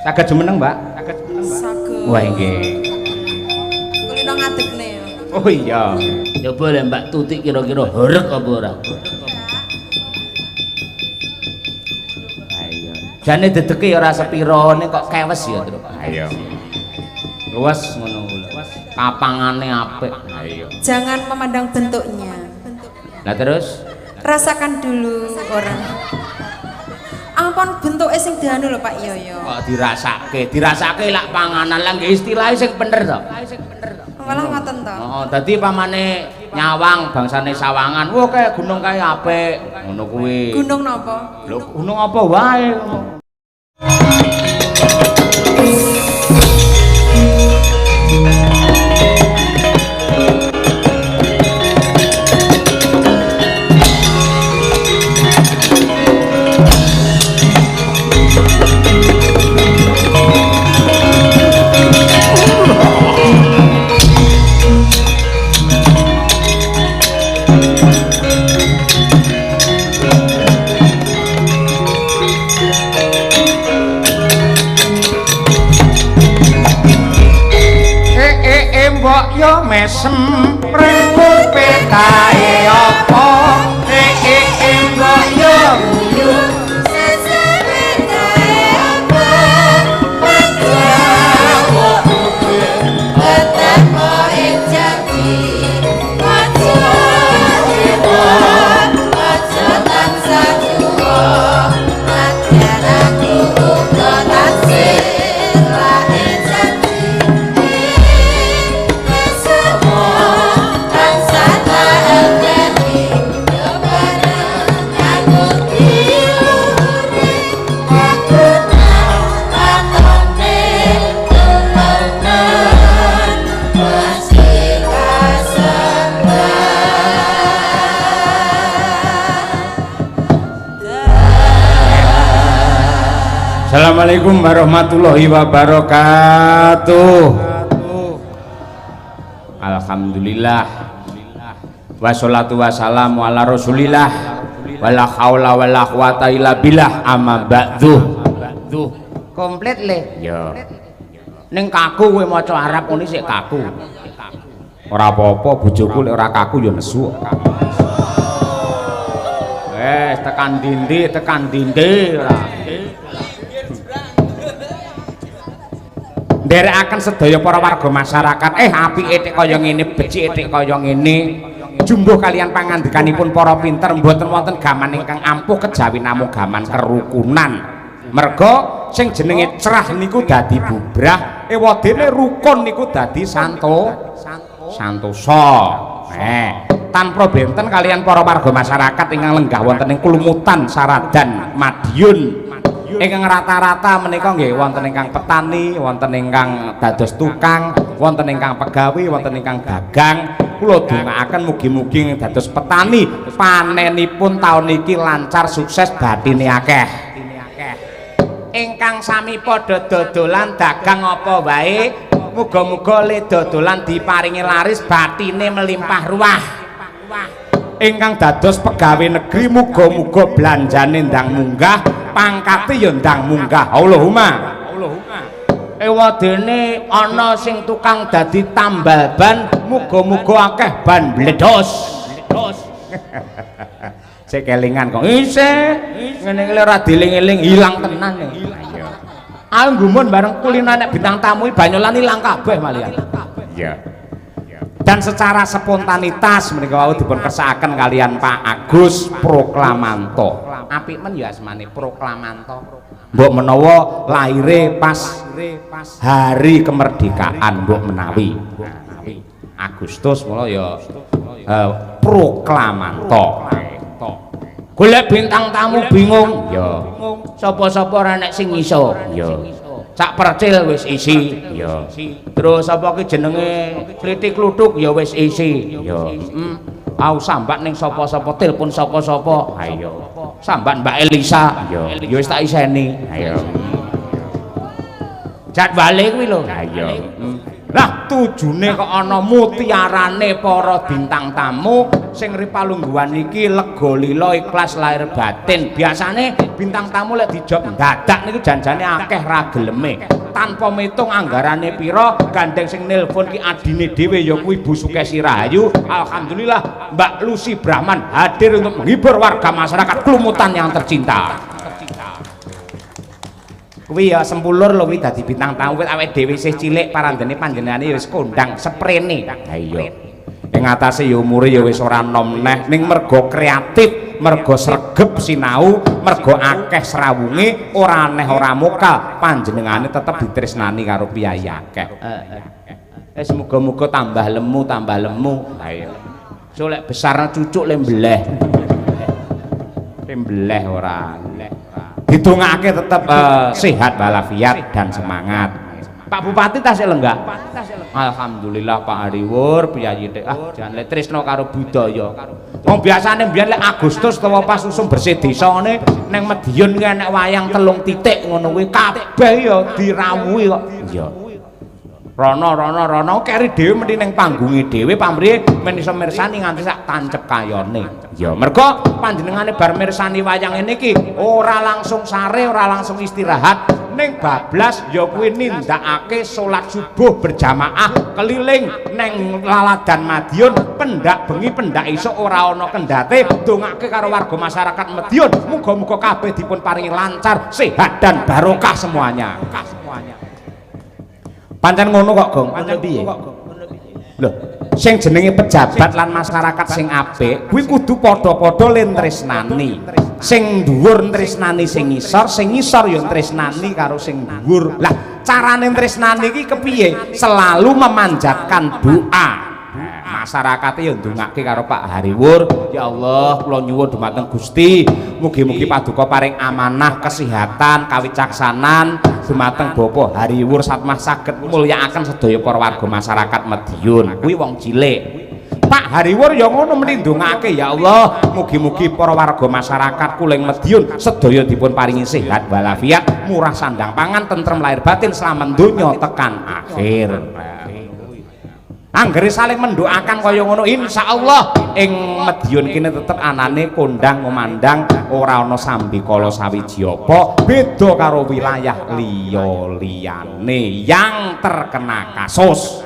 Saged jumeneng, Mbak? Saged. Wah, nggih. Kulino ngadekne. Oh iya. Coba lek Mbak Tutik kira-kira horeg apa ora? Ayo. Jane dedeke ora sepiro ning kok kewes ya, Tru. Ayo. Luas ngono lho. Kapangane apik. Ayo. Jangan memandang bentuknya. Lah terus Rasakan dulu orang. Ampun bentuke sing dianu lho Pak Yoyo. kok dirasake lak panganan lah nggih istilahé sing bener to. Malah ngoten to. Heeh, dadi pamane nyawang bangsane sawangan, wah kae gunung kae apik, ngono kuwi. Gunung napa? Lho gunung apa wae. Mbok yo mesem rengkupe kae apa mbok yo guyu seseme kae apa panjawo betapa ejati aja dewa aja tansah juwa adaraku uga tansih Assalamualaikum warahmatullahi wabarakatuh. Alhamdulillah. Wassalatu wassalamu ala rasulillah. Wala haula wala quwata illa billah amma ba'du. Komplit le. Ya. Ning kaku kowe maca Arab ngene sik kaku. Ora apa-apa bojoku lek ora kaku ya nesu. Tekan dindi ora. Nderekaken sedaya para warga masyarakat apike tek kaya ngene becik tek kaya ngene jumbuh kalian pangandikanipun para pinter mboten wonten gaman ingkang ampuh kejawi namung gaman kerukunan merga sing jenenge cerah niku dadi bubrah ewadene rukun niku dadi santosa tanpa benten kalian para warga masyarakat ingkang lenggah wonten ing Kulumutan Saradan Madiun ingkang rata-rata menika nggih wonten ingkang petani, wonten ingkang dados tukang, wonten ingkang pegawi, wonten ingkang dagang. Kula dongaaken mugi-mugi dados petani panenipun taun iki lancar sukses bathine akeh. Ingkang sami padha dodolan dagang apa wae, muga-muga le dodolan diparingi laris bathine melimpah ruah. Ingkang dados pegawai negeri muga-muga belanjane ndang munggah pangkate ya ndang munggah Allahumma ewadene ana sing tukang dadi tambal ban muga-muga akeh ban bledos sik kelingan kok isih ngene iki ora dieling-eling ilang tenan ayo nggumun bareng kulino nek bintang tamu Banyolan ilang kabeh malian iya dan secara spontanitas menika wau dipun kersakaken kalian Pak Agus Proklamanto. Apik men ya asmane Proklamanto. Mbok menawa laire pas hari kemerdekaan mbok menawi. Agustus mula ya Proklamanto. Golek bintang tamu bingung ya. Sapa-sapa ora nek sing iso ya. Sak percil wis isi ya. Terus apa ki jenenge klitik kluthuk ya wis isi ya. Au sambat ning sapa-sapa telepon sapa-sapa. Ayo. Sambat Mbak Elisa ya. Ya wis tak iseni. Ayo. Jadwale kuwi lho. Ayo. Lah tujune kok ana mutiarane para bintang tamu sing ripalungguhan iki lega lila ikhlas lahir batin. Biasane bintang tamu lek dijog dadak niku janjane akeh ra geleme. Tanpa mitung anggarane pira, gandeng sing nelpon ki adine dhewe ya kuwi Bu Sukesi Rahayu. Alhamdulillah Mbak Lucy Brahman hadir untuk menghibur warga masyarakat Klumutan yang tercinta. Kuwi ya sempulur lho kuwi dadi bintang tamu wit awake dhewe isih cilik parandene panjenengane ya wis kondang seprene. Ha iya. Ing atase ya umure ya wis ora nom neh ning mergo kreatif, mergo sregep sinau, mergo akeh srawunge, ora aneh ora mokal, panjenengane tetep ditresnani karo piyai akeh. Semoga-moga tambah lemu. Ha iya. So lek besar cucuk le mbleh. Mbleh ora. Ditungake tetap sehat walafiat dan semangat. Pak Bupati tasih lenggah. Alhamdulillah Pak Hariwur piyayi jan le tresno karo budaya. Wong biasane mbiyen lek Agustus utawa pas usum bersih desa ngene ning Madiun ki enek wayang 3 titik ngono kuwi kabeh ya dirawuhi kok. Iya. Rono keri dhewe meni ning panggunge dhewe pamrih men iso mirsani nganti sak tancep kayane. Ya mergo panjenengane bar mirsani wayang ngene iki ora langsung sare, ora langsung istirahat ning bablas ya kuwi nindakake salat subuh berjamaah keliling ning laladan Madiun pendak bengi pendak esuk ora ana kendhate ndongake karo warga masyarakat Madiun muga-muga kabeh dipun paringi lancar, sehat dan barokah semuanya. Pancen ngono kok, Gong. Ngono piye? Lho, sing jenenge pejabat lan masyarakat sing apik kuwi kudu padha-padha lentresnani. Sing dhuwur tresnani sing ngisor ya tresnani karo sing dhuwur. Lah, carane tresnani iki kepiye? Selalu memanjatkan doa. Masyarakat ya ndongake karo Pak Hariwur, ya Allah kula nyuwun dumateng Gusti mugi-mugi paduka paring amanah kesehatan kawicaksanan dumateng Bapak Hariwur satmah saged mulyakaken sedaya para warga masyarakat Madiun kuwi wong cilik. Pak Hariwur ya ngono meni ndongake, ya Allah mugi-mugi para warga masyarakat kuling Madiun sedaya dipun paringi sehat walafiat murah sandang pangan tentrem lahir batin slamet donya tekan akhir. Anggere saling mendoakan kaya ngono insyaallah ing Madiun kene tetep anane kondang memandang ora ana sambikala sawiji apa beda karo wilayah liyane yang terkena kasus.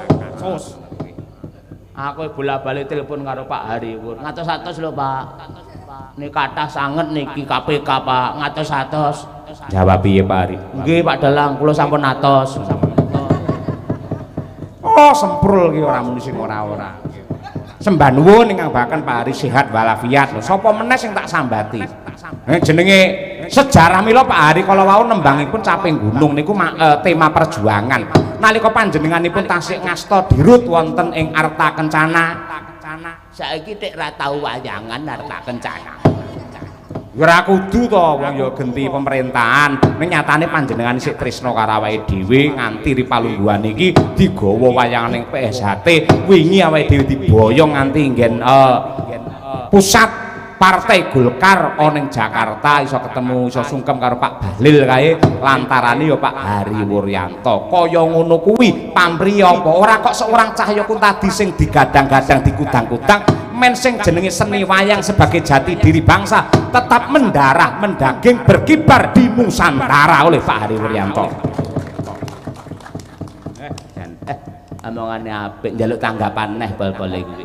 Aku bola-bali telepon karo Pak Hariwur. Ngatos-atos lho, Pak. Niki kathah sanget niki KPK, Pak. Ngatos-atos. Jawab piye, Pak Hari? Nggih, Pak Dalang, kula sampun atos. Oh semprul ki ora muni sing ora-ora. Sembah nuwun ingkang bahkan Pak Hari sehat walafiat lho. Sapa meneh sing tak sambati? Jenenge sejarah mila Pak Hari kala wau nembangipun Caping Gunung niku tema perjuangan. Nalika panjenenganipun tasih ngasta dirut wonten ing Arta Kencana. Saiki tek ra tau wayangan Arta Kencana. Ora kudu to wong ya genti pemerintahan. Ning nyatane panjenengan sik tresna karo awake dhewe nganti ripalungguhan iki digawa wayangan ning PSHT. Wingi awake dhewe diboyong nganti nggen pusat Partai Golkar ana ning Jakarta iso ketemu iso sungkem karo Pak Bahlil kae lantarane ya Pak Hari Wuryanto. Kaya ngono kuwi pamrih apa ora kok seorang Cahyaku tadi sing digadang-gadang dikudang-kudang men sing jenenge seni wayang sebagai jati diri bangsa tetap mendarah mendaging berkibar di Nusantara oleh Pak Hari Wuryanto. Omongane apik njaluk tanggapan neh bal-bale kuwi.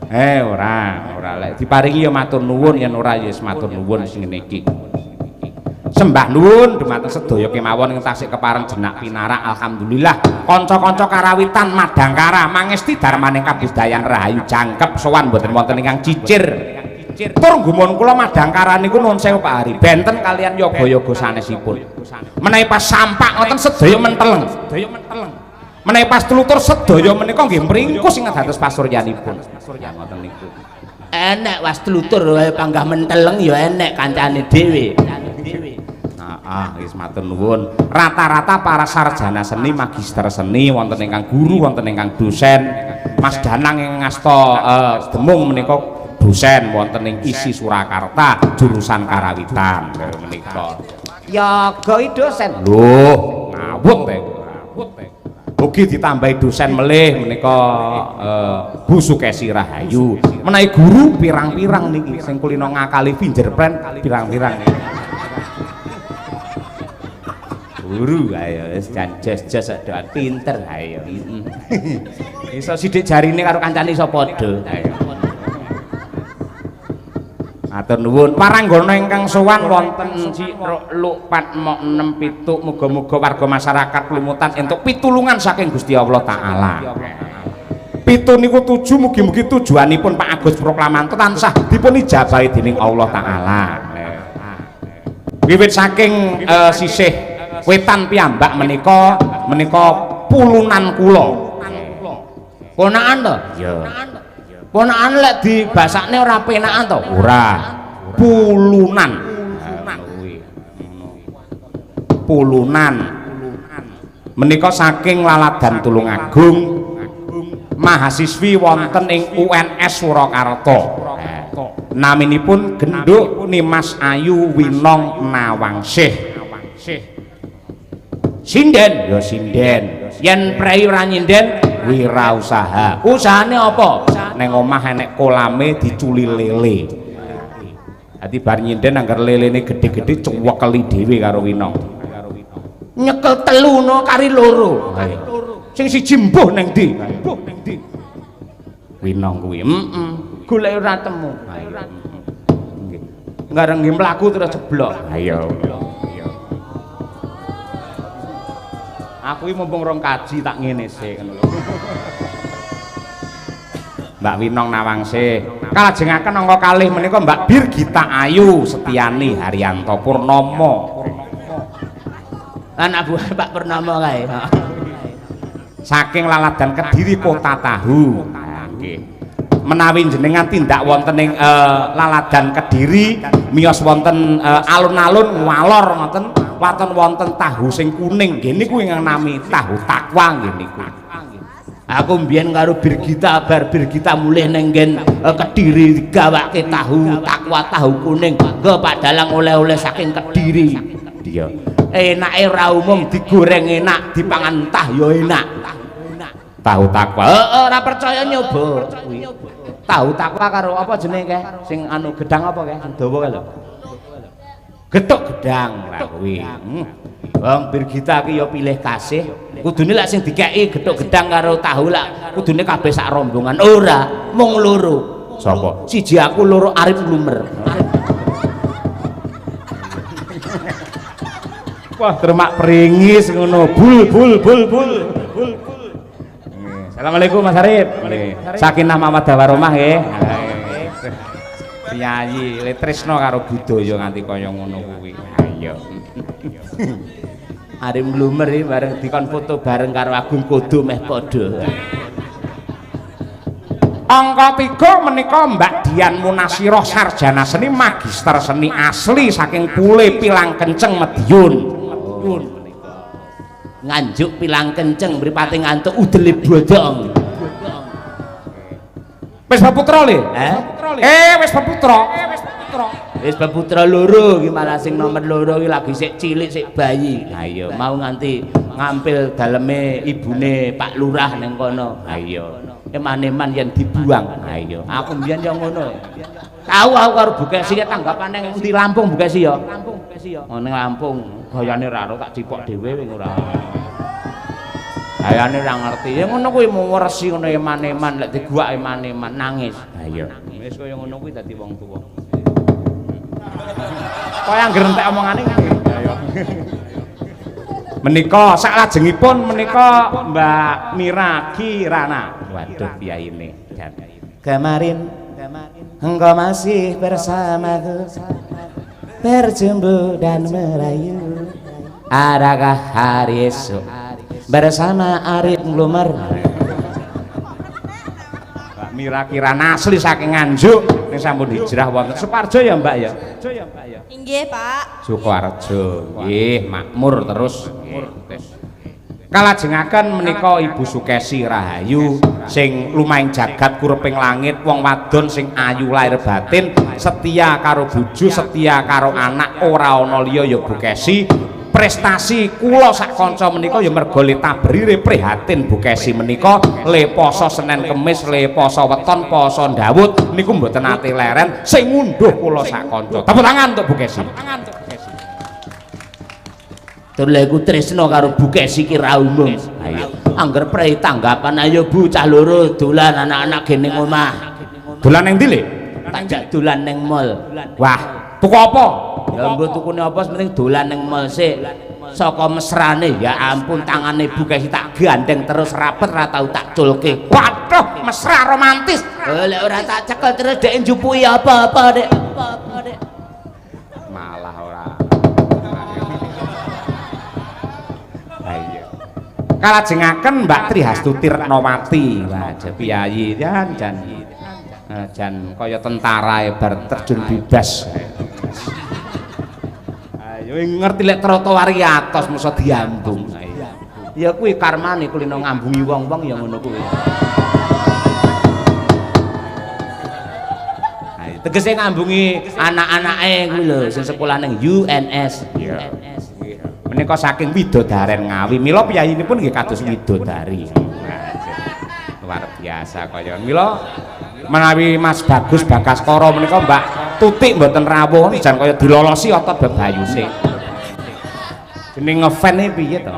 Ora lek diparingi ya matur nuwun yen ora ya wis matur nuwun sing ngene iki. Sembah nuwun dumateng sedaya kemawon ing tasih kepareng jenak pinarak alhamdulillah. Kanca-kanca karawitan Madangkara mangesti darmaning kabudayan rahayu jangkep sowan mboten wonten ingkang cicir. Tur gumun kula Madangkara niku nuwun sewu Pak Hari benten kalian yoga-yoga sanesipun. Menawi pas sampak ngoten sedaya menteleng. Menawi pas tlutur sedaya menika nggih mringkus ing dados pasuryanipun. Ngoten niku. Enek was tlutur wae panggah menteleng ya enek kancane dhewe. Wis matur nuwun. Rata-rata para sarjana seni, magister seni, wonten ingkang guru, wonten ingkang dosen. Mas Danang ing ngasta Demung menika dosen wonten ing ISI Surakarta jurusan karawitan menika. Ya goi dosen. Lho, ngawuk teh. mugi ditambahi dosen melih menika Bu Sukesi Rahayu. Menawi guru pirang-pirang niki sing kulino ngakali fingerprint pirang-pirang. Guru ayo wis jan jos-jos doan pinter ayo. Iso sithik jarine karo kancane iso padha. Ayo. Matur nuwun. Paranggana ingkang sowan wonten Ciluk Patmok 67 muga-muga warga masyarakat Klumutan entuk pitulungan saking Gusti Allah taala. Pitu niku 7 mugi-mugi tujuanipun Pak Agus Proklamanto tansah dipun ijabahi dening Allah taala. Wiwit saking sisih wetan piyambak menika pulunan kula. Ponakan to? Iya. Ponakan lek dibasakne ora penakan to? Ora. Pulunan. Pulunan. Menika saking Laladan Tulungagung mahasiswi wonten ing UNS Surakarta. Naminipun Genduk Nimas Ayu Winong Nawangsih. Sinden ya sinden, yen prei ora nyinden wirausaha. Usahane apa? Neng omah enek kolame diculi lele. Dadi bar nyinden anggar lelene gedhe-gedhe cuwekeli dhewe karo Winong. Nyekel telu no kari loro. Sing siji mbuh ning ndi? Winong kuwi. Golek ora temu. Nggih. Ngareng nggih mlaku terus jeblok. Ayo. Aku iki mumpung rong kaji tak ngene sik ngono lho. Mbak Winong Nawangsih. Kalajengaken angka kalih menika Mbak Birgita Ayu Setiani Haryanto Purnomo. Anak buah Pak Purnomo kae. Saking Laladan Kediri Kota Tahu. Nggih. Menawi jenengan tindak wonten ing Laladan Kediri miyos wonten alun-alun walor ngoten wonten tahu sing kuning nggih niku ingkang nami tahu takwa nggih niku. Aku mbiyen karo Birgita bar Birgita mulih ning nggen Kediri gawake tahu takwa tahu kuning nggo Pak Dalang oleh-oleh saking Kediri. Iya. Enake ora umum digoreng enak dipangan entah ya enak. Tahu takwa. Ora percaya nyoba. Tahu takwa karo apa jenenge kae sing anu gedang apa kae sing dawa kae lho. Getuk gedang lah kuwi. Wong Birgita ki ya pilih kasih. Kudune lak sing dikeki getuk gedang karo tahu lak kudune kabeh sak rombongan. Ora, mung loro. Sapa? Siji aku loro Arif Lumer. Wah, termak pringis ngono. Bul. Assalamualaikum Mas Arif. Sakinah mawaddah warahmah nggih. Piyayi Tresna karo budaya nganti kaya ngono kuwi. Ayo. Arif Lumer iki bareng dikon foto bareng karo Agung Kodo meh padha. Angka 3 menika Mbak Dian Munasiroh sarjana seni magister seni asli saking Pule Pilang Kenceng Madiun. Nganjuk pilang kenceng mripate ngantuk udele bodong. Wis peputra le? Wis peputra. Wis peputra loro iki malah sing nomor loro iki lagi sik cilik sik bayi. Ha iya mau nganti ngampil daleme ibune Pak Lurah ning kono. Ha iya. Eman-eman yen dibuang. Ha iya. Aku mbiyen yo ngono. Tahu aku karo Bukesi tanggapane ning ndi Lampung Bukesi ya. Oh ning Lampung gayane ora tak cipok dhewe wing ora. Gayane ora ngerti. Ya ngono kuwi mau resi ngono eman-eman lek diguak eman-eman nangis. Ha iya. Wis kaya ngono kuwi dadi wong tuwa. Kaya angger entek omongane kuwi. Ayo. Menika saklajengipun menika Mbak Mira Kirana. Waduh piyayine. Kemarin engkau masih bersamaku berjumbu dan merayu. Adakah hari esok bersama Arif Lumer? Mbak Mira Kirana asli saking Nganjuk ning sampun hijrah wonten Sukoharjo ya Mbak ya? Inggih Pak. Sukoharjo. Nggih, makmur terus. Kalajengaken menika Ibu Sukesi Rahayu sing lumaing jagat kureping langit wong wadon sing ayu lahir batin setia karo bojo setia karo anak ora ana liya ya Bukesi prestasi kula sak kanca menika ya merga le tabrire prihatin Bukesi menika le poso Senin Kemis le poso Weton poso Dawud niku mboten ati leren sing ngunduh kula sak kanca. Tepuk tangan untuk Bukesi. Tur lha iku tresno karo Bukesi ki ra umum. Ayo angger prei tanggapan ayo bocah loro dolan anak-anak gene omah. Dolan ning ndi Le? Takjak dolan ning mall. Wah, tuku apa? Ya mbok tukune apa penting dolan ning mall sik. Saka mesrane ya ampun tangane Bukesi tak gandeng terus rapet ra tau tak culke. Waduh, mesra romantis. Lek ora tak cekel terus dhek njupui apa-apa, Dek. Malah ora. Ayo. Kalajengaken Mbak Tri Hastuti Retnowati. Wah, piyayi jan kaya tentara bar terjun bebas. Ayo ngerti lek trotoar iki atos mesti diambung. Ya kuwi karmane kulino ngambungi wong-wong ya ngono kuwi. Tegese ngambungi anak-anake kuwi lho sing sekolah ning UNS. Iya. Menika saking Widodaren Ngawi. Mila piyayinipun nggih kados widodari. Luar biasa kaya mila menawi Mas Bagus Bagaskara menika Mbak Tutik mboten rawuh jan kaya dilolosi otot bebayuse. Jeneng ngefan piye to?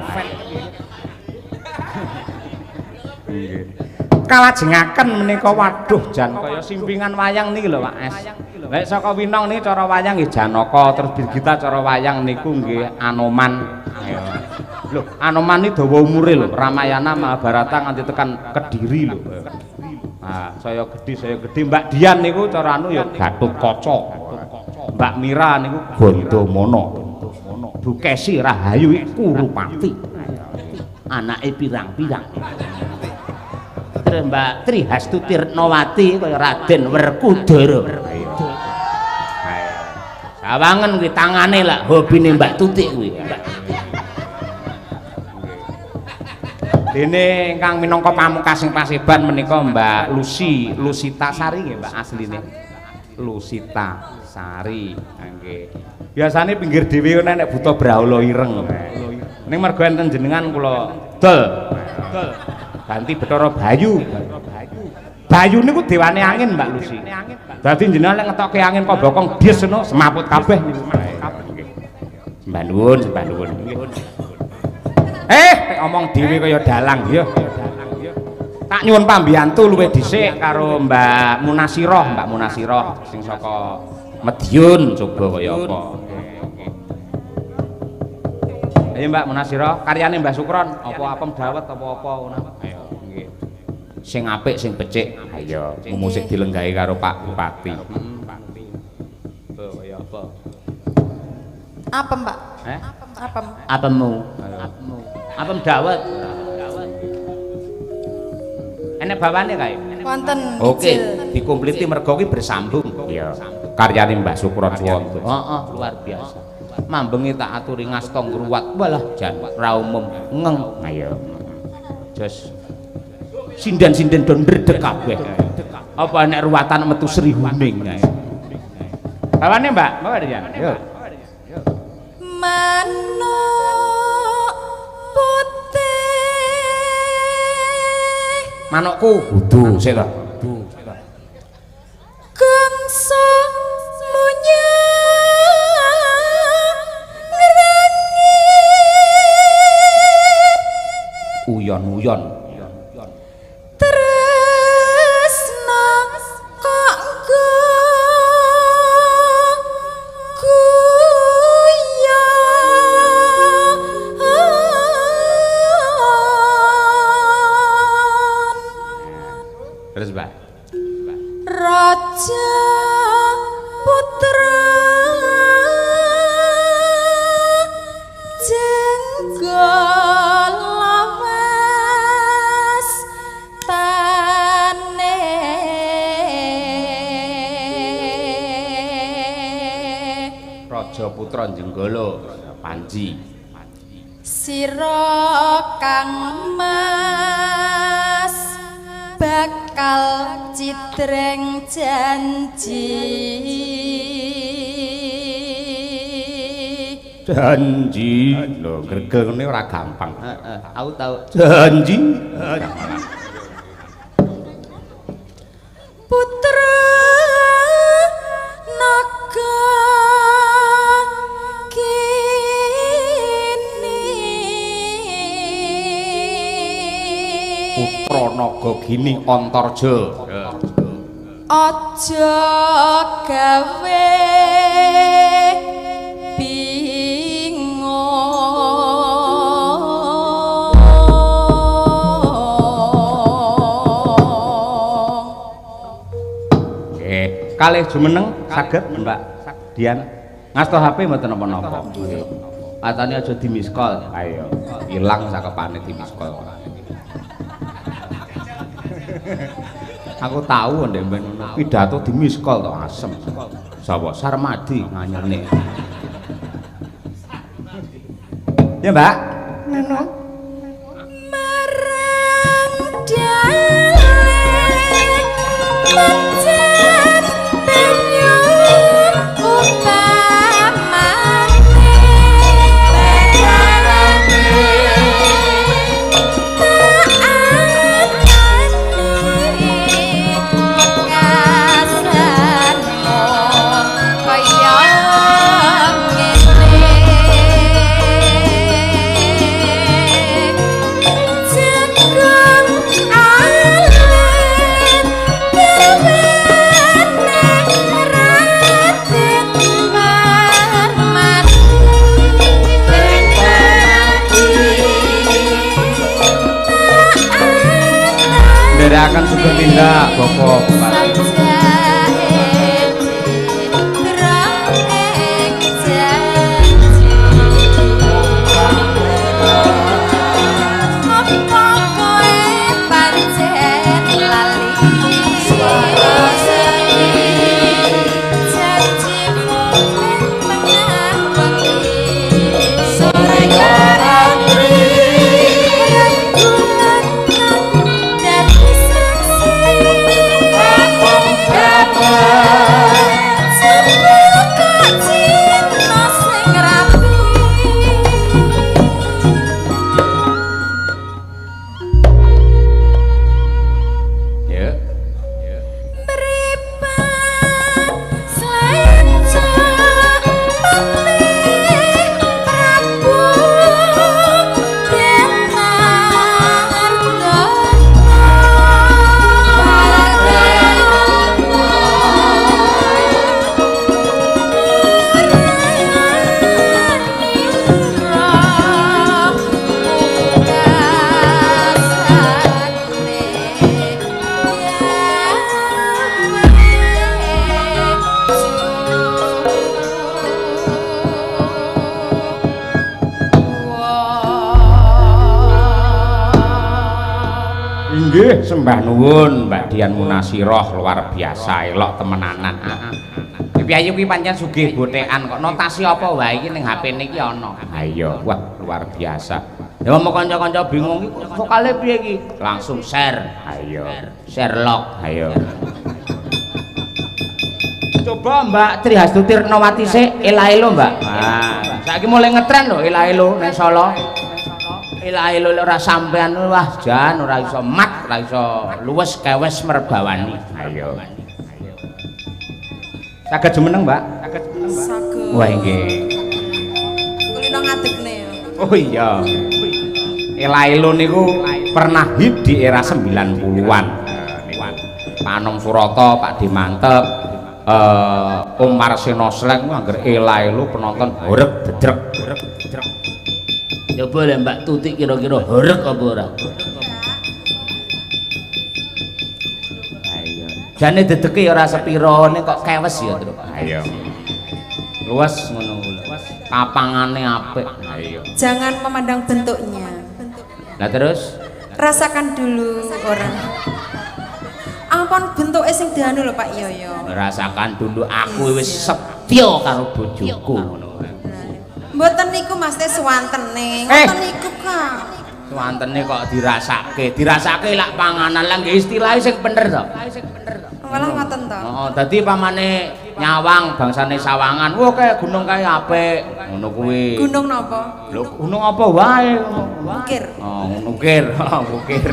Kalajengaken menika waduh jan kaya simpingan wayang niki lho Pak Es. Lek saka Winong niki cara wayang nggih Janaka terus Birgita cara wayang niku nggih Anoman. Lho, Anoman iki dawa umure lho, Ramayana Mahabharata nganti tekan Kediri lho. Nah, saya gede Mbak Dian niku cara anu ya Gatotkaca. Mbak Mira niku Gandamana. Bukesi Rahayu iku Kurupati. Anake pirang-pirang. Terus Mbak Tri Hastuti Retnowati kaya Raden Werkudara. Sawangen kuwi tangane lah hobine Mbak Tutik kuwi. Dene ingkang minangka pamungkasing Paseban menika Mbak Lusita Sari nggih Mbak asline. Lusita Sari nggih. Biasane pinggir dhewe nek buta brahala ireng. Ning mergo enten jenengan kula dol. Ganti Bathara Bayu. Bayu niku dewane angin Mbak Lusi. Dadi jenengan nek ngetokke angin kok bokong dies ngono semaput kabeh niku. Mbah nuwun, Mbah nuwun. Ngomong dhewe kaya dalang ya. Tak nyuwun pambiyantu luwih dhisik karo Mbak Munasiroh sing saka Madiun coba kaya apa. Ayo Mbak Munasiroh, karyane Mbah Sukron apa apem dawet apa-apa ngono. Ayo nggih. Sing apik sing becik. Ayo musik dilenggahi karo Pak Bupati. Kaya apa? Apa Mbak? Apem. Apemmu. Apem dawet. Enek bawane kae. Wonten. Oke, dikompliti mergo kuwi bersambung. Iya. Karyane Mbah Sukron Suwanto. Heeh, luar biasa. Mambengi tak aturi ngasta ngruwat. Walah jan ra umum ngeng. Ayo. Jos sinden-sinden do ndredeg kabeh. Apa nek ruwatan metu Sri Huning. Bawane Mbak, bawa ya. Yo. Manuk putih. Manukku kudu sik to. Gangsa munyang ngrengit. Uyon-uyon. Tresna kok Terus Mbak. Raja Putra Jenggol lawas tane Raja Putra Jenggala Panji. Sira kang mas bakal cidreng janji Janji. Lho, gregel ngene ora gampang. Heeh, aku tahu. Janji. Putra naga Putra naga gini Antarja. aja gawe Kalih jumeneng saged Mbak Dian ngasta HP mboten napa-napa. Atane aja di miss call. Ayo, ilang sakepane di miss call. Aku tahu ndek ben ngono. Pidato di miss call to asem. Sapa Sarmadi nganyelne. Ya, Mbak. marang akan sugeng tindak Bapak Bupati. Nggih, sembah nuwun Mbak Dian Munasiroh, luar biasa elok temenanan. Piyayu kuwi pancen sugih bothekan kok. Notasi apa wae iki ning HP niki ana. Ha iya, wah luar biasa. Ya mau kanca-kanca bingung iki vokale piye iki? Langsung share. Ha iya, Sherlock. Ha iya. Coba Mbak Tri Hastuti Retnowati sik ela-elo Mbak. Nah, saiki mulai ngetren lho ela-elo ning Solo. Ela-elo ora sampean wah jan ora iso mat, ora iso luwes kewes merbawani. Ayo. Saged jumeneng, Mbak? Saged jumeneng, Mbak. Saged. Wah nggih. Kulino ngadekne ya. Oh iya. Ela-elo niku pernah hit di era 90-an. Pak Anom Surata, Pak Dimantep, Om Marseno Sleng angger ela-elo penonton horeg dedrek. Coba lah Mbak Tuti kira-kira horeg apa ora? Ayo. Jane dedeke ora sepiro ning kok kewes ya, Tru. Ayo. Luas ngono kuwi. Kapangane apik. Ayo. Jangan memandang bentuknya. Lah terus Rasakan dulu orang. Ampun bentuke sing dianu lho Pak Yoyo. rasakan dulu aku wis setya karo bojoku ngono. Mboten niku Mas teh suwantene, ngoten niku Kang. Suwantene kok dirasake lak panganan lah nggih istilahe sing bener to. Malah ngoten to. Heeh, dadi pamane Nyawang bangsane Sawangan. Wah kae gunung kae apik. Ngono kuwi. Gunung napa? Lho gunung apa wae. Bukir. Oh, Bukir. Bukir.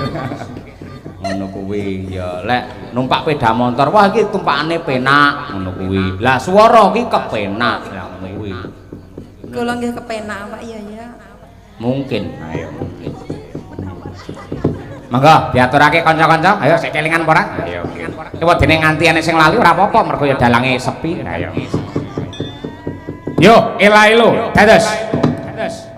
Ngono kuwi ya lek numpak sepeda motor wah iki tumpakane penak ngono kuwi. Lah swara iki kepenak lah ngono kuwi. Kula nggih kepenak Pak iya ya. Mungkin. Ayo mungkin. Monggo diaturake kanca-kanca. Ayo sik kelingan apa ora? Ayo. Coba dene nganti ana sing lali ora apa-apa mergo ya dalange sepi. Ayo. Yo, ela-elo. Dados. Ngomong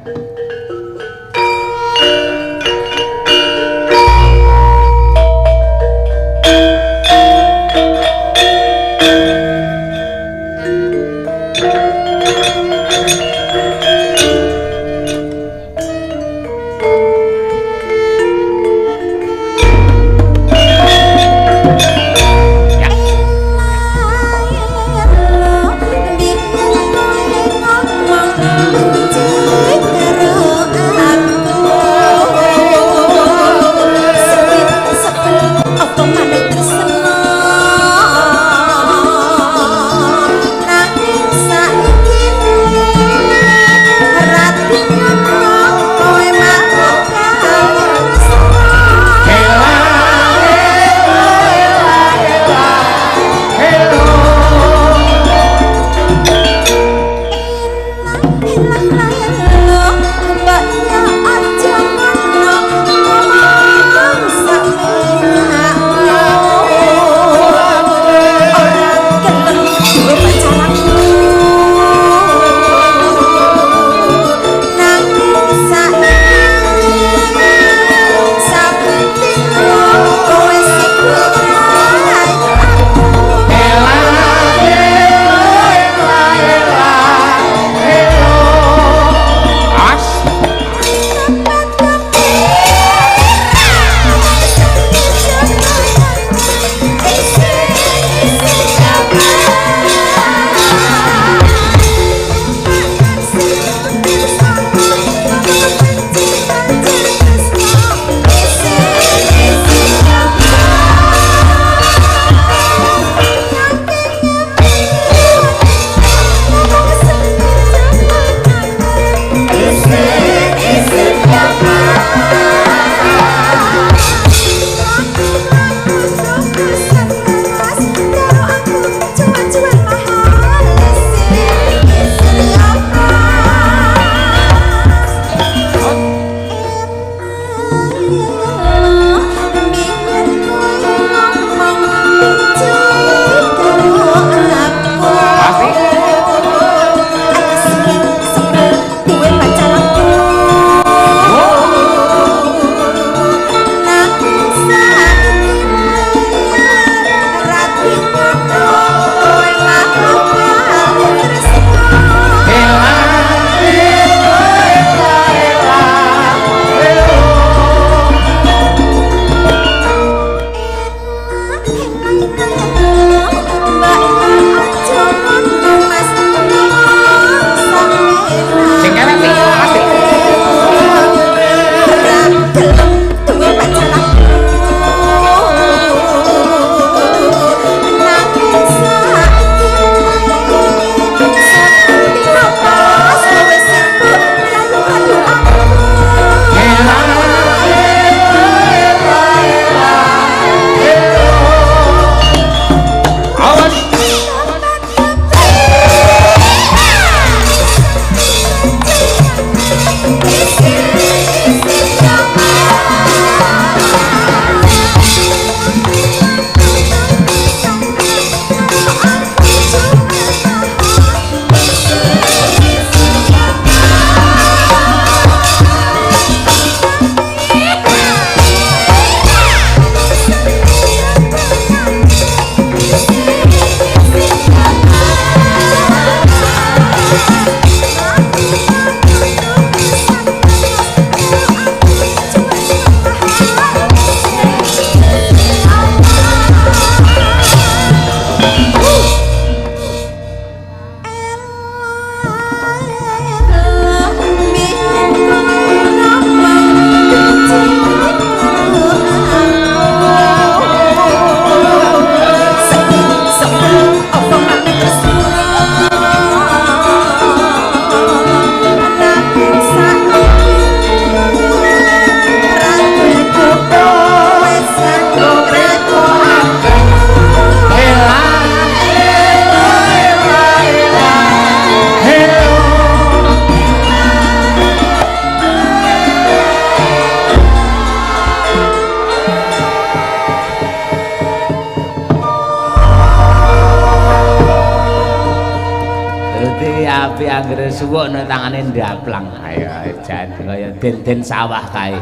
anggere suwuk nang tangane ndaplang. Ayo jan kaya den-den sawah kae.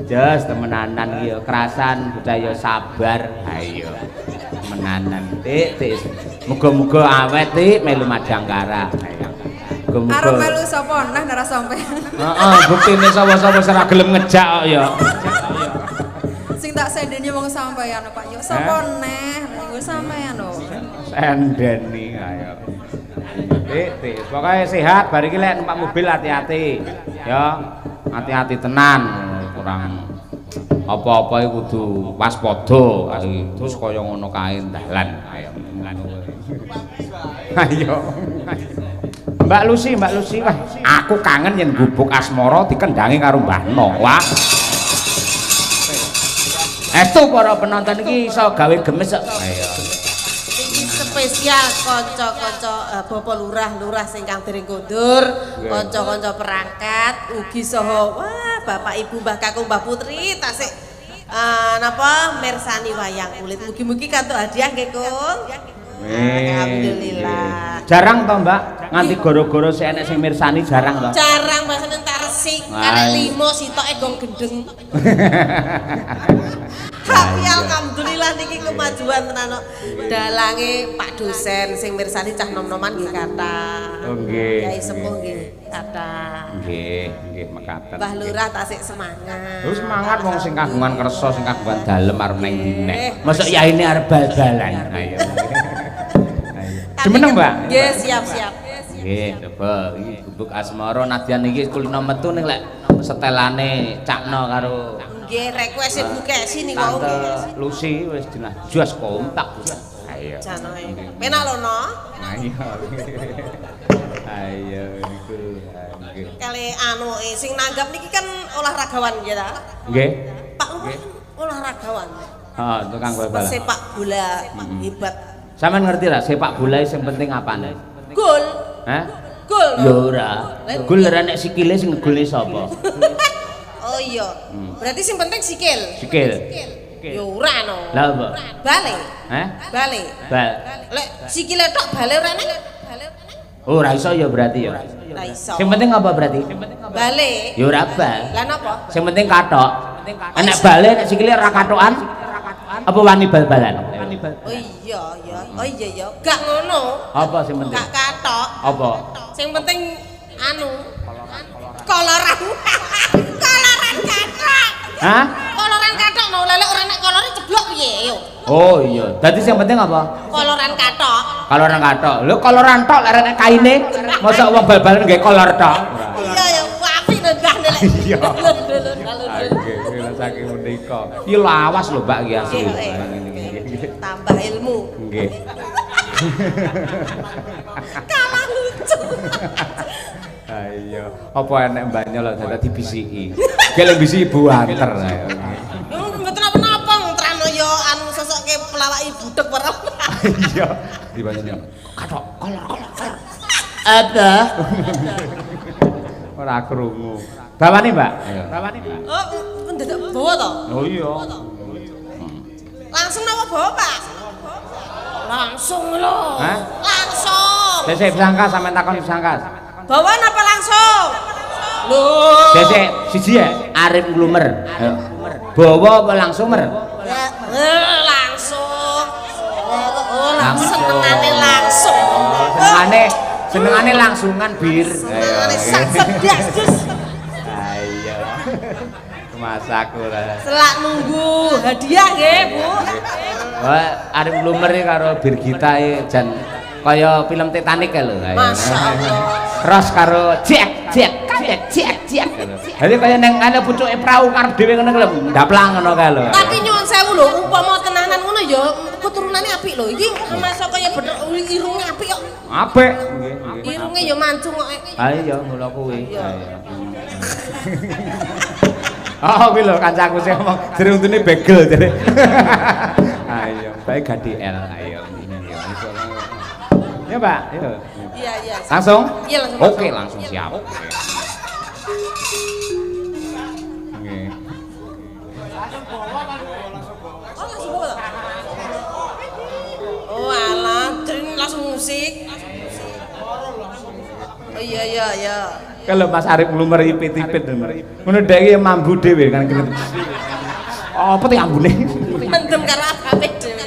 Jos temenanan iki ya kerasan bocah ya sabar. Ayo. Menanan Tik. Muga-muga awet Tik melu Madangkara. Ayo. Muga-muga. Arep melu sapa nah nara sampean. Heeh, buktine sapa-sapa ora gelem ngejak kok ya. Sing tak sendeni wong sampean Pak. Yo sapa neh nggo sampean lho. Sendeni ayo. Tik. Pokoke sehat bar iki lek numpak mobil hati-hati. Ya, hati-hati tenan. Kurang apa-apa iku kudu waspada. Terus kaya ngono kae dalan. Ayo. Ayo. Mbak Lucy, wah, aku kangen yen gubuk asmara dikendangi karo Mbah No. Wah. Estu para penonton iki iso gawe gemes kok. Ayo. Iki spesial kanca-kanca Bapak Lurah sing kang dereng kondur, kanca-kanca perangkat, ugi saha wah Bapak Ibu Mbah Kakung Mbah Putri tasik napa mirsani wayang kulit. Mugi-mugi kantuk hadiah nggih, Kung. Alhamdulillah. Jarang toh, Mbak, nganti goro-goro sing enek sing mirsani jarang toh. Jarang bahasane entar resik, arek 5 sitoke gong gendeng. Tapi alhamdulillah niki kemajuan tenan kok. Dalange Pak dosen sing mirsani cah nom-noman nggih kathah. Oh nggih. Kyai sepuh nggih kathah. Nggih mekaten. Mbah Lurah tasik semangat. Terus semangat wong sing kagungan kersa, sing kagungan dalem arep neng dinek. Mosok yaine arep bal-balan. Ayo. Jumeneng, Mbak? Nggih, siap-siap. Nggih, coba iki gubuk asmara nadyan iki kulino metu ning lek setelane Cakno karo Nggih, request Bu Kesi niku wau Tante nggih. Lucy wis jelas kompak. Ayo. Janoe. Penak lho no. Ayo. Ayo niku. Nggih. Kali anu sing nanggap niki kan olahragawan nggih ta? Nggih. Pak Lurah olahragawan. Heeh, tukang bal-balan. Sepak bola hebat. Sampeyan ngerti lah sepak bola sing penting apane? Gol. Hah? Gol. Ya ora. Gol ora nek sikile sing ngegolne sapa? Oh iya. Berarti sing penting sikil. Sikil. Ya ora no. Lah apa? Bale. Hah? Bale. Bal. Lek sikile tok bale ora nang. Oh, ora iso ya berarti ya. Ora iso. Sing penting apa berarti? Bale. Ya ora bal. Lah napa? Sing penting kathok. Nek bale nek sikile ora kathokan apa wani bal-balan? Oh iya ya. Oh iya ya. Gak ngono. Apa sing penting? Gak katok. Apa? Sing penting anu koloran. Koloran katok. Hah? Koloran katok no lele ora nek kolore ceblok piye yo. Oh iya. Dadi sing penting apa? Koloran katok. Koloran kathok. Lho koloran tok lek nek kaine mosok wong bal-balan nggih kolor tok. Iya ya apik lho Mbah lek. Iya. Nggih, saking menika. Iki lho awas lho Mbak iki asli. Tambah ilmu. Nggih. Kalah lucu. Ayo, apa enek mbaknya lho dadi bisiki. Gelem bisi ibu anter ayo. Yo mboten apa-apa ntrano yo anu sosoke pelawaki budhek ora. Iya, dibanyune. Kathok kolor. Ada. Ora krungu. Bawani, Mbak. Bawani, Mbak. Oh, mendadak bawa to? Oh iya. Langsung napa bawa, Pak? Langsung lho. Hah? Langsung. Sesek sangkas sampean takon sangkas. Bawa napa langsung? Loh. Sesek siji ya, arep nglumer. Ayo. Bawa apa langsung mer? Langsung. Oh, langsung senengane langsung. Senengane langsungan bir. Senengane sak sedas, Gus. Ayo. Masaku lah. Selak nunggu hadiah nggih, Bu. Wah, arep nglumer iki karo Birgita jan kaya film Titanic lho. Masyaallah. Cross karo Jack. Dadi kaya nang ana pucuke prau karep dhewe ngono lho, ndaplang ngono kae lho. Tapi nyuwun sewu lho, umpama tenanan ngono ya keturunane apik lho. Iki masuk kaya bener irunge apik kok. Apik. Nggih. Irunge ya mancung kok. Ha iya mula kuwi. Oh, kuwi lho kancaku sing ngomong jeruntune begel jare. Ayo, bae ganti L. Ayo. Ya, Mbak. Ayo. Iya. Langsung? Iya, langsung. Oke, langsung siap. Nggih. Oh, alah, langsung musik. Kalau Mas Arif lumer ipit-ipit ngono dhek iki mambu dhewe kan. Apa teh ambune? Mendem karo abape dhewe.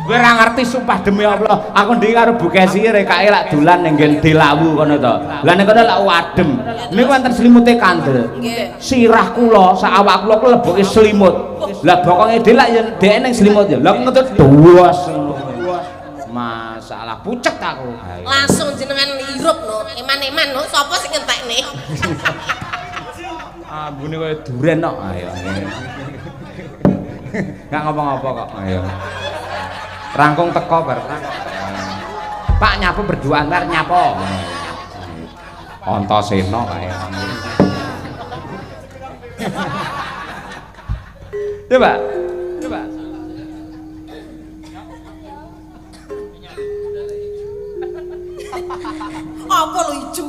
Kowe ora ngerti sumpah demi Allah. Aku ndek karo Bu Kesi rekake lak dolan ning nggen Delawu kono to. Lah ning kono lak adem. Niku wonten selimute kandel. Nggih. Sirah kula, sak awak kula ku leboke selimut. Lah bokonge dhelak ya dhek ning selimut ya. Lah ngetut duwas. Masalah pucet aku. Langsung jenengan irup no, eman-eman no, sapa sing ngentekne? Ambune kaya duren kok. Ayo. Enggak ngapa-ngapa kok. Ayo. Rangkung teko bar. Pak nyapu berduaan bar nyapo. Antasena kae. Coba. Coba. Apa lo ijo?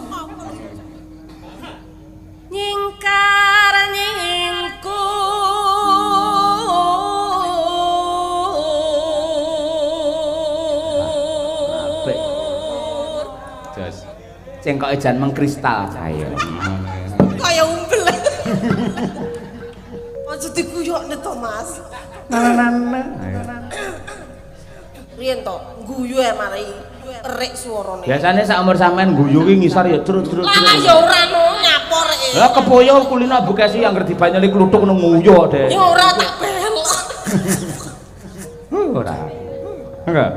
Nyingkar nyingku Jos. Cengkoke jan mengkristal. Ayo. Kaya umbel. Aja diguyokne to, Mas. Riyen to, guyu e mari erik suarane. Biasane sak umur sampean guyu ki ngisor ya trut-trut. Lah ya ora no nyapor e. Lah kepoyo kulino Bu Kesi yang ngerti banyoli kluthuk nang nguyu deh. Ya ora tak belok. Ora. Enggak.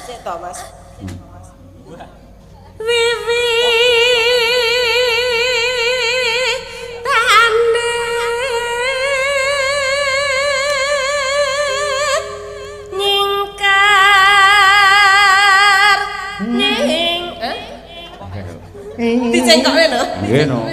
Sik to, Mas. Wiwi tande nyingkar nying dicengkokne no. Nggih no.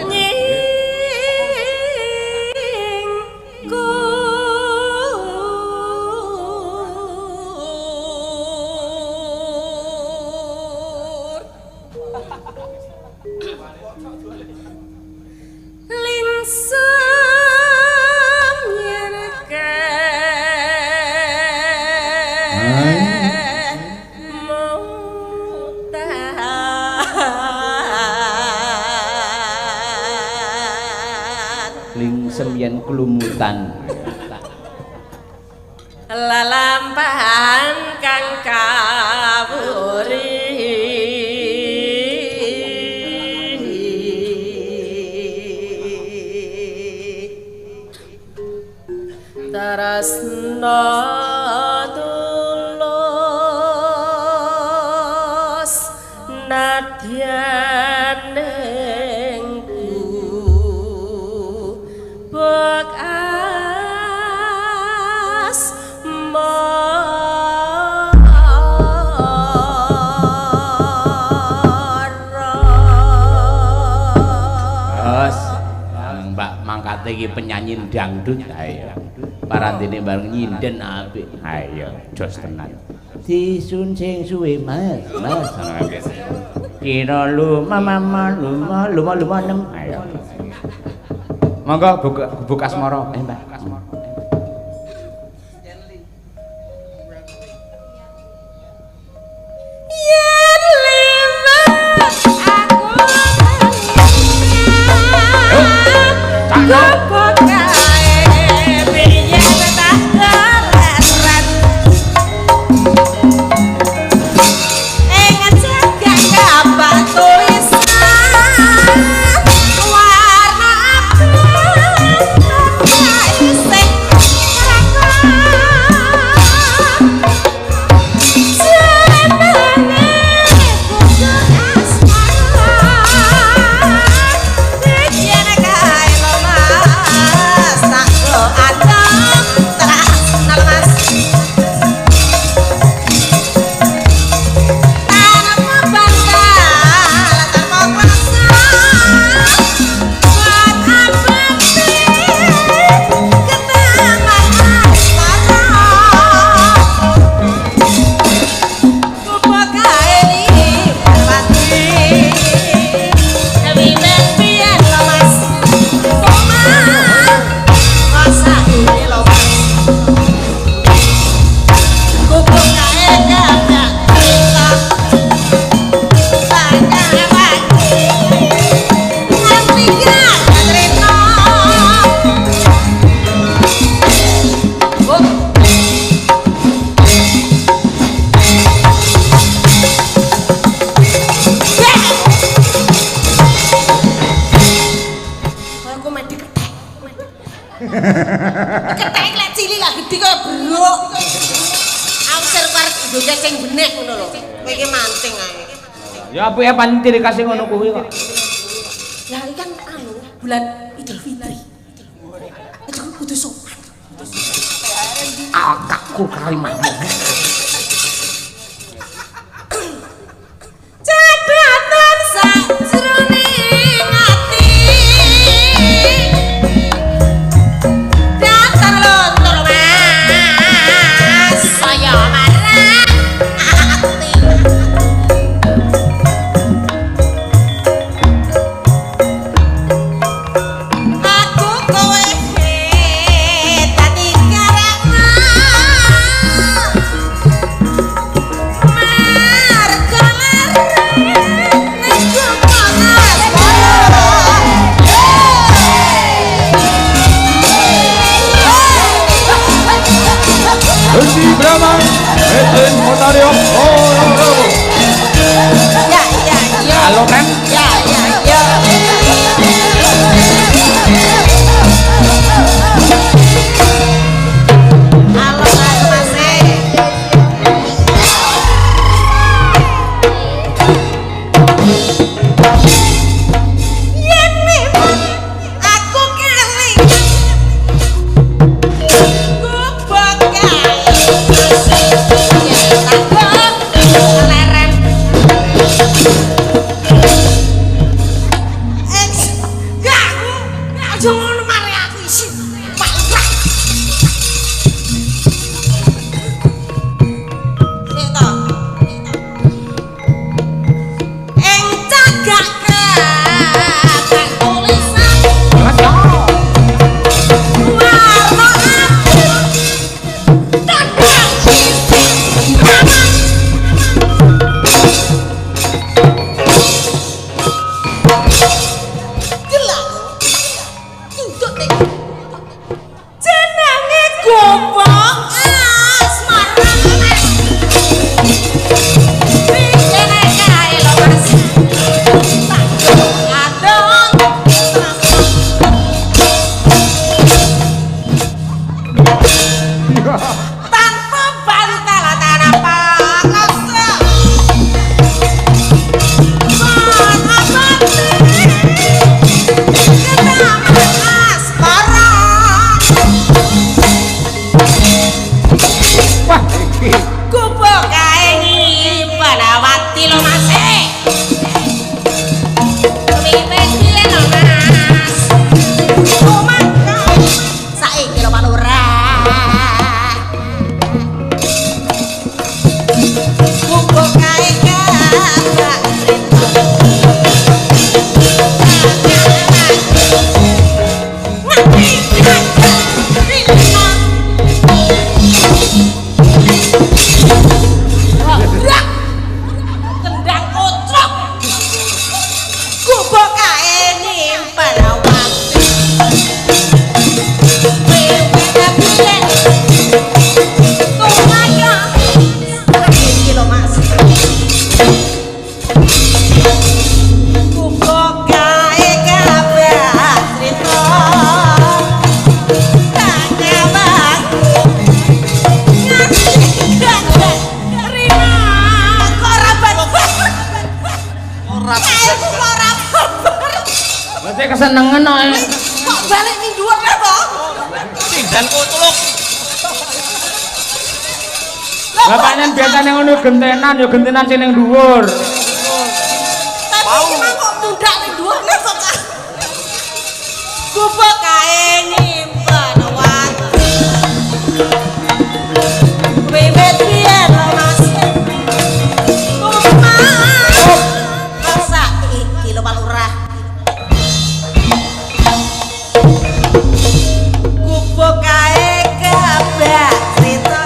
Yen kelumutan lalampahan kang kawuri tarasna tulus nadyan bekas Mbak mangkate iki penyanyi dangdut. Ayo. Parantine bareng nyinden apik. Ayo, jos tenan. Disun sing suwe, Mas. Mas. Kira mama luma nem. Ayo. Monggo bubuk asmara, Mbak. warna Ketek lek cilik lah gede kaya bruk. Ausir karep nggo sing benek ngono lho. Kowe iki mancing ae. Ya apa ya pancen dikasih ngono kuwi kok. Ya iki kan bulan Idul Fitri. Itu kudu sopan. Akakku karimahmu. Cadatan sajroning ati. Datar lontor mas saya marah ati. Aku kowe tadi karena Henti Brahma, Mesin Motario, ya. Halo kan? Ya. Halo Mas. Yen memang aku kelingan gubok kae lerem gak aja ngono mari aku isi Pak Lurah sik to ing cagak kan tulisan warna tandang gelang untuk dek jenenge gobok asmara pikene kae lo mas adon tanpa bantal tanpa kasa Wah, iki. Gubok kae nyimpen awati lo Mas. Pemimpin piye lo Mas? Omah saiki lo Pak Lurah. Gubok kae gak kendang kocok gubok kae nyimpen awati wewe piye kumaya iki lho Mas gubok kae kabeh crita Berarti kesenengan ae. kok balik ning dhuwur ya to? Tindan kutluk. Bapaknya biasanya ngono gentenan, ya gentenan sing ning dhuwur. Tapi iki mah kok mundak ning dhuwur lho kok. Gubok kae nyimpen wati. Wiwit biyen lho Mas. Rasa iki lho Pak Lurah. Gubok kae kabeh crita.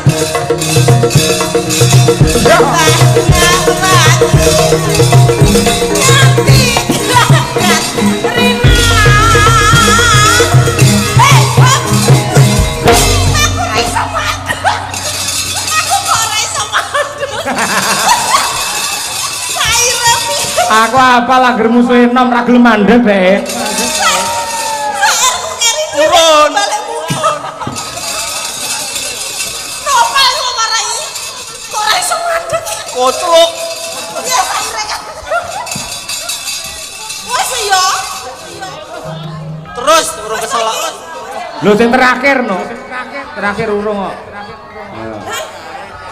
Aku apa lah ger musuhe enom ra gelem mandeg bae. Turun. Balik muka. Koceluk. Ya samrekat. Wes ya. Terus urung keselak. Lho sing terakhir no. Terakhir urung kok.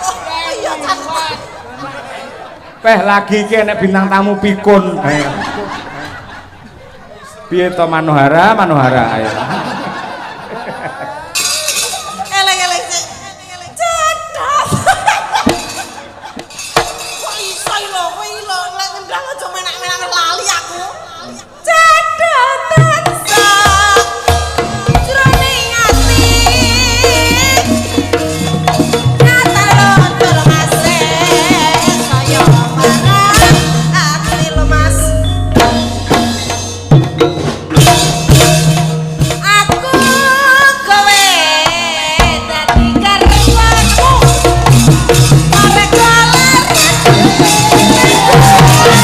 Oh iya Cak. Peh lagi ki enek bintang tamu pikun. Ayo. Piye to Manohara, ayo. Eleng-eleng sik. Cedak. Kok iso lho, kowe lho lek ndang aja menak-menak lali aku. Cedak tansah jroning ati. Nyata lho masih saya marah ati lho Mas. Aku kowe dadi karepku. Arek goler. Terus.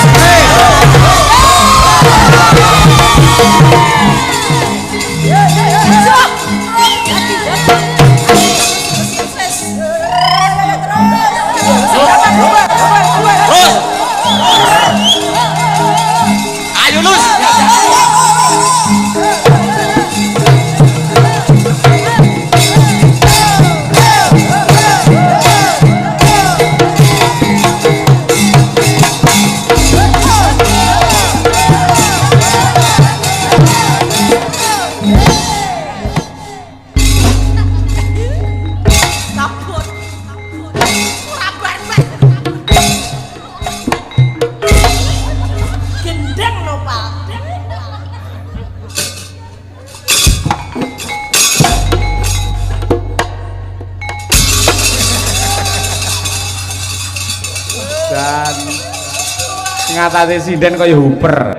Ayo Lus. Kabut. Ora bareng. Gendeng lho, Pak. Dan sing atase sinden kaya Hooper.